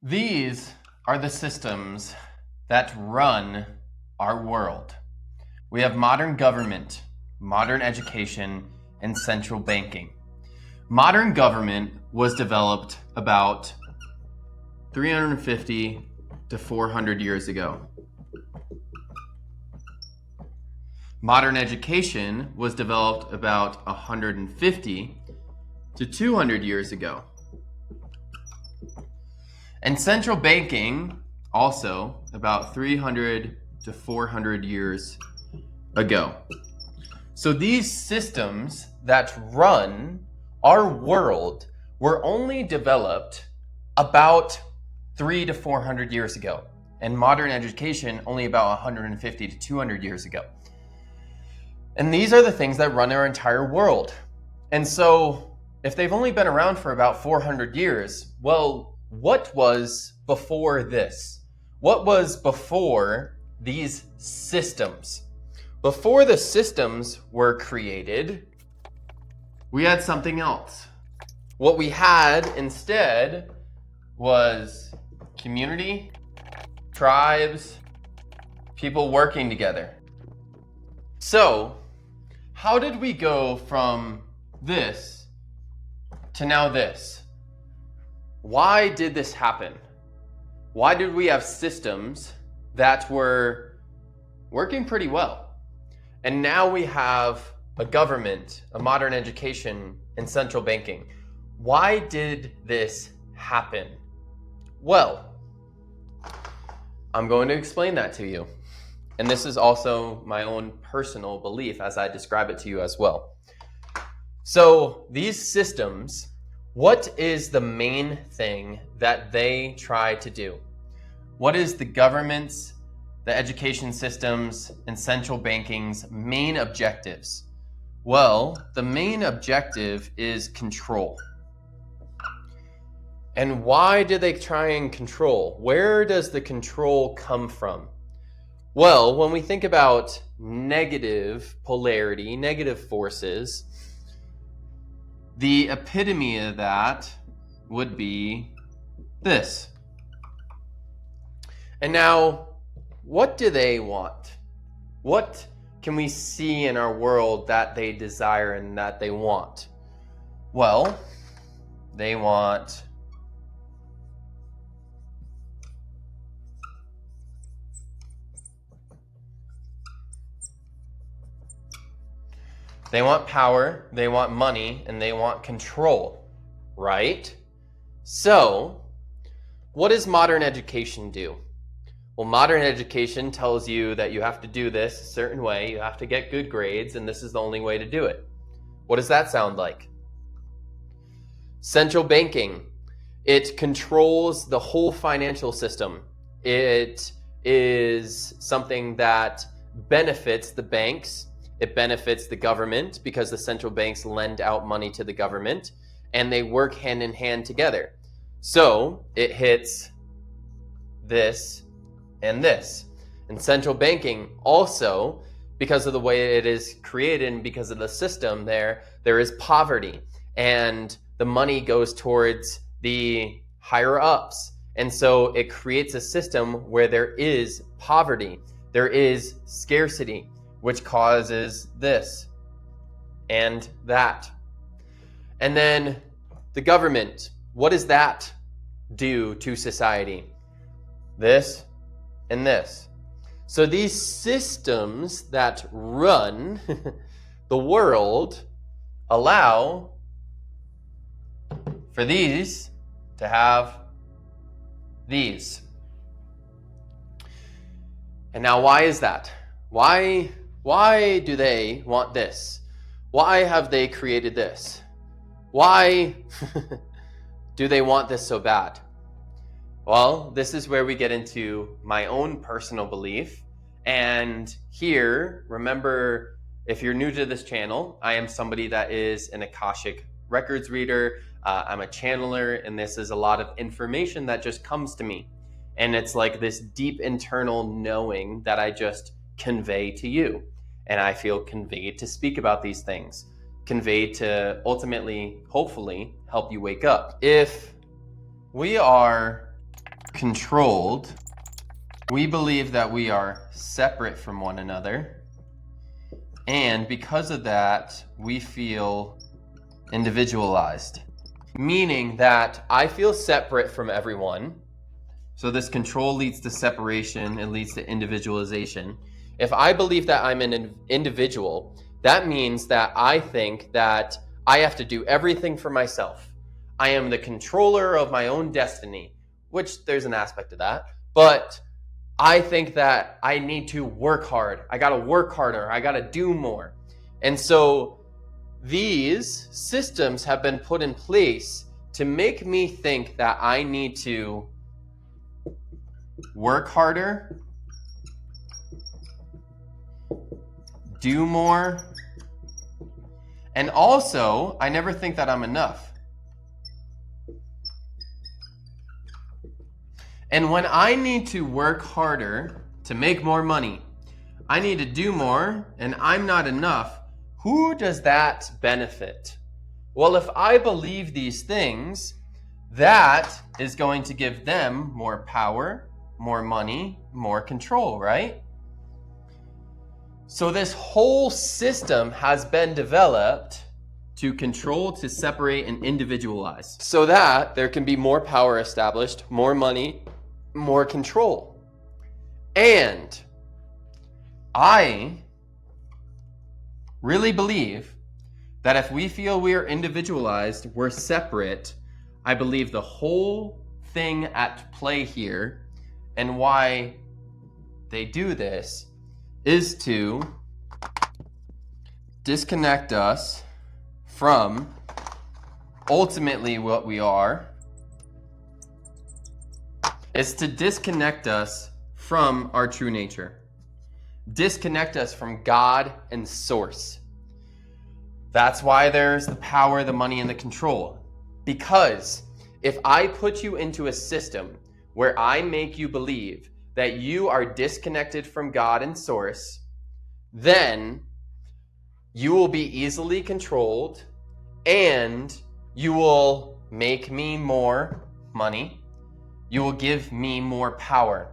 These are the systems that run our world. We have modern government, modern education, and central banking. Modern government was developed about 350 to 400 years ago. Modern education was developed about 150 to 200 years ago. And central banking also about 300 to 400 years ago. So these systems that run our world were only developed about 300 to 400 years ago, and modern education only about 150 to 200 years ago. And these are the things that run our entire world. And so if they've only been around for about 400 years, well, what was before this? What was before these systems? Before the systems were created, we had something else. What we had instead was community, tribes, people working together. So, how did we go from this to now this? Why did this happen? Why did we have systems that were working pretty well? And now we have a government, a modern education, and central banking. Why did this happen? Well, I'm going to explain that to you. And this is also my own personal belief as I describe it to you as well. So these systems, what is the main thing that they try to do? What is the government's, the education systems, and central banking's main objectives? Well, the main objective is control. And why do they try and control? Where does the control come from? Well, when we think about negative polarity, negative forces, the epitome of that would be this. And now, what do they want? What can we see in our world that they desire and that they want? Well, they want power, they want money, and they want control, right? So, what does modern education do? Well, modern education tells you that you have to do this a certain way, you have to get good grades, and this is the only way to do it. What does that sound like? Central banking, it controls the whole financial system. It is something that benefits the banks. It benefits the government because the central banks lend out money to the government and they work hand in hand together. So it hits this and this. And central banking also, because of the way it is created and because of the system there is poverty. And the money goes towards the higher ups. And so it creates a system where there is poverty, there is scarcity, which causes this and that. And then the government, what does that do to society? This and this. So these systems that run the world allow for these to have these. And now why is that? Why do they want this? Why have they created this? Why do they want this so bad? Well, this is where we get into my own personal belief. And here, remember, if you're new to this channel, I am somebody that is an Akashic Records reader. I'm a channeler, and this is a lot of information that just comes to me. And it's like this deep internal knowing that I just convey to you. And I feel conveyed to speak about these things, conveyed to ultimately, hopefully, help you wake up. If we are controlled. We believe that we are separate from one another. And because of that, we feel individualized. Meaning that I feel separate from everyone. So this control leads to separation. It leads to individualization. If I believe that I'm an individual, that means that I think that I have to do everything for myself. I am the controller of my own destiny, which there's an aspect of that. But I think that I need to work hard. I got to work harder. I got to do more. And so these systems have been put in place to make me think that I need to work harder, do more, and also I never think that I'm enough. And when I need to work harder to make more money, I need to do more, and I'm not enough, who does that benefit? Well, if I believe these things, that is going to give them more power, more money, more control, right? So this whole system has been developed to control, to separate, and individualize, so that there can be more power established, more money, more control. And I really believe that if we feel we are individualized, we're separate, I believe the whole thing at play here and why they do this is to disconnect us from ultimately what we are. It's to disconnect us from our true nature. Disconnect us from God and source. That's why there's the power, the money, and the control. Because if I put you into a system where I make you believe that you are disconnected from God and source, then you will be easily controlled and you will make me more money. You will give me more power.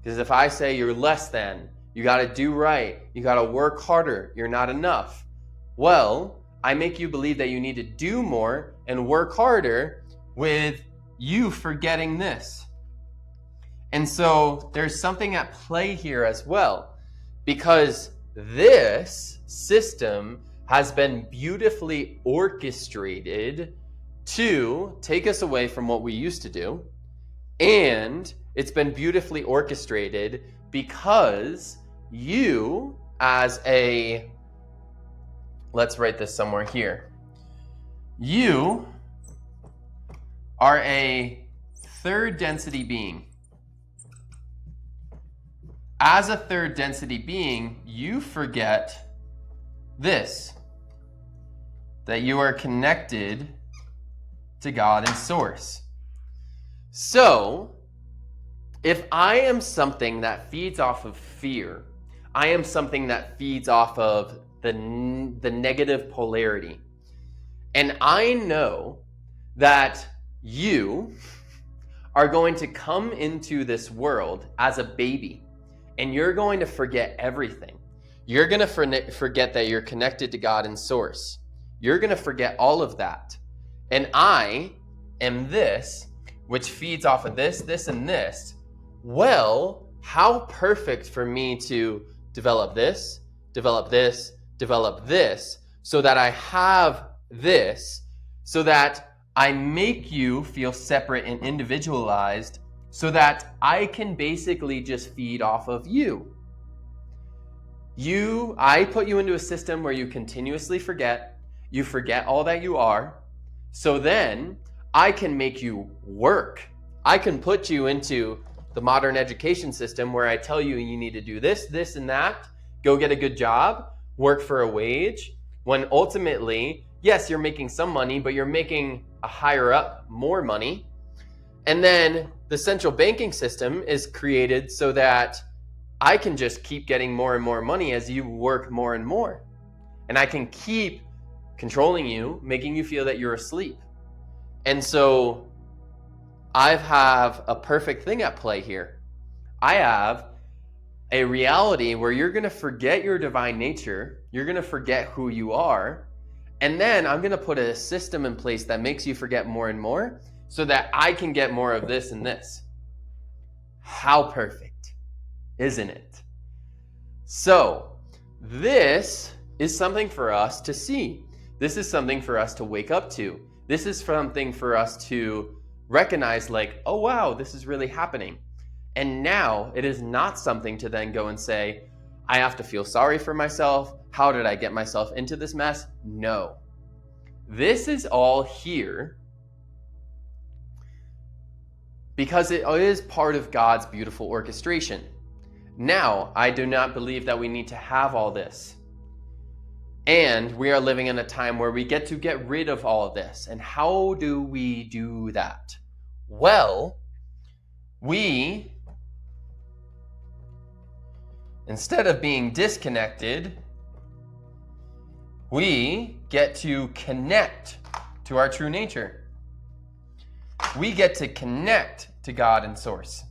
Because if I say you're less than, you got to do right, you got to work harder, you're not enough, well, I make you believe that you need to do more and work harder with you forgetting this. And so there's something at play here as well, because this system has been beautifully orchestrated to take us away from what we used to do. And it's been beautifully orchestrated because you, as a, let's write this somewhere here. You are a third density being. As a third density being, you forget this, that you are connected to God and source. So, if I am something that feeds off of fear, I am something that feeds off of the negative polarity, and I know that you are going to come into this world as a baby, and you're going to forget everything. You're going to forget that you're connected to God and source. You're going to forget all of that. And I am this, which feeds off of this, this, and this. Well, how perfect for me to develop this, develop this, develop this, so that I have this, so that I make you feel separate and individualized, so that I can basically just feed off of you. I put you into a system where you continuously forget, you forget all that you are, so then I can make you work. I can put you into the modern education system where I tell you you need to do this, this, and that, go get a good job, work for a wage, when ultimately, yes, you're making some money, but you're making a higher up more money. And then the central banking system is created so that I can just keep getting more and more money as you work more and more. And I can keep controlling you, making you feel that you're asleep. And so I have a perfect thing at play here. I have a reality where you're going to forget your divine nature, you're going to forget who you are, and then I'm going to put a system in place that makes you forget more and more so that I can get more of this and this. How perfect, isn't it? So, this is something for us to see. This is something for us to wake up to. This is something for us to recognize, like, oh wow, this is really happening. And now it is not something to then go and say, I have to feel sorry for myself. How did I get myself into this mess? No. This is all here because it is part of God's beautiful orchestration. Now, I do not believe that we need to have all this. And we are living in a time where we get to get rid of all of this. And how do we do that? Well, we, instead of being disconnected, we get to connect to our true nature. We get to connect to God and Source.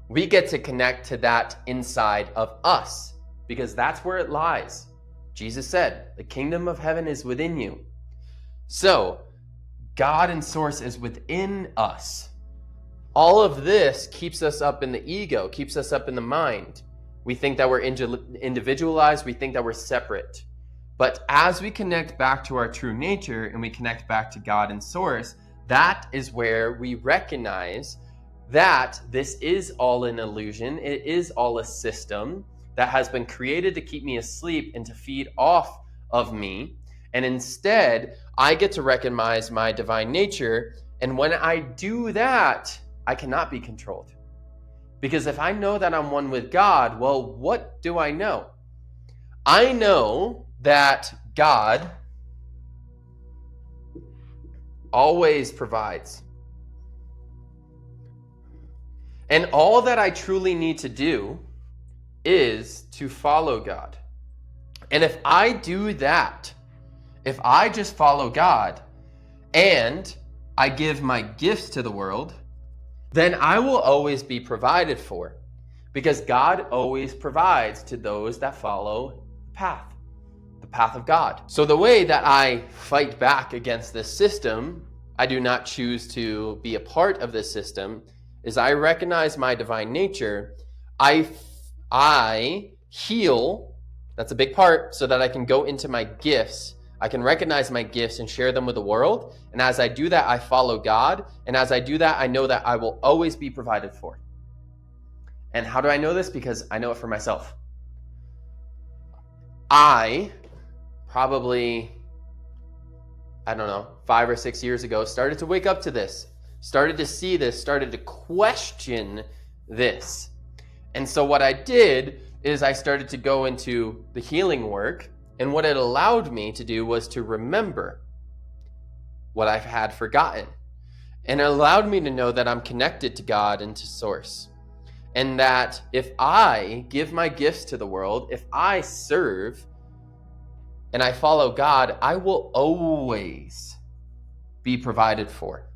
We get to connect to that inside of us because that's where it lies. Jesus said, the kingdom of heaven is within you. So, God and Source is within us. All of this keeps us up in the ego, keeps us up in the mind. We think that we're individualized, we think that we're separate. But as we connect back to our true nature and we connect back to God and Source, that is where we recognize that this is all an illusion. It is all a system that has been created to keep me asleep and to feed off of me. And instead, I get to recognize my divine nature. And when I do that, I cannot be controlled. Because if I know that I'm one with God, well, what do I know? I know that God always provides. And all that I truly need to do is to follow God. And if I do that, if I just follow God and I give my gifts to the world, then I will always be provided for because God always provides to those that follow the path of God. So the way that I fight back against this system, I do not choose to be a part of this system, is I recognize my divine nature. I heal, that's a big part, so that I can go into my gifts. I can recognize my gifts and share them with the world. And as I do that, I follow God. And as I do that, I know that I will always be provided for. And how do I know this? Because I know it for myself. I probably, 5 or 6 years ago, started to wake up to this, started to see this, started to question this. And so what I did is I started to go into the healing work. And what it allowed me to do was to remember what I had forgotten. And it allowed me to know that I'm connected to God and to Source. And that if I give my gifts to the world, if I serve and I follow God, I will always be provided for.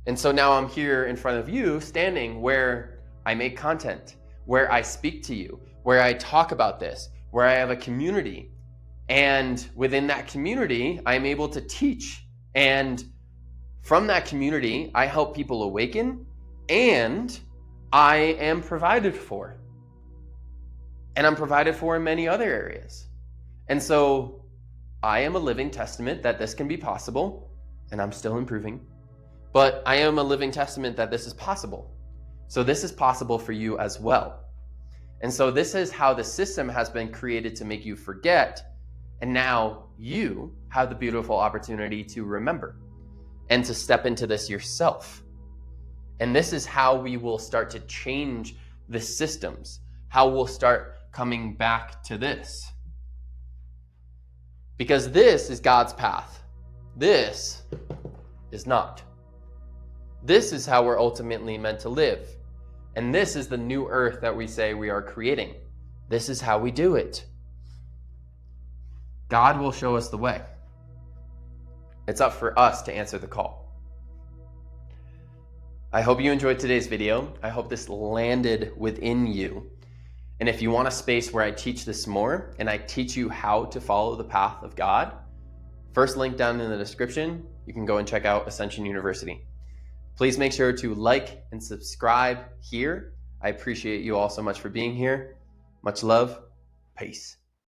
And so now I'm here in front of you, standing where I make content, where I speak to you, where I talk about this, where I have a community. And within that community, I'm able to teach. And from that community, I help people awaken and I am provided for. And I'm provided for in many other areas. And so I am a living testament that this can be possible, and I'm still improving. But I am a living testament that this is possible. So this is possible for you as well. And so this is how the system has been created to make you forget. And now you have the beautiful opportunity to remember and to step into this yourself. And this is how we will start to change the systems, how we'll start coming back to this. Because this is God's path. This is not. This is how we're ultimately meant to live. And this is the new earth that we say we are creating. This is how we do it. God will show us the way. It's up for us to answer the call. I hope you enjoyed today's video. I hope this landed within you. And if you want a space where I teach this more and I teach you how to follow the path of God, first link down in the description, you can go and check out Ascension University. Please make sure to like and subscribe here. I appreciate you all so much for being here. Much love. Peace.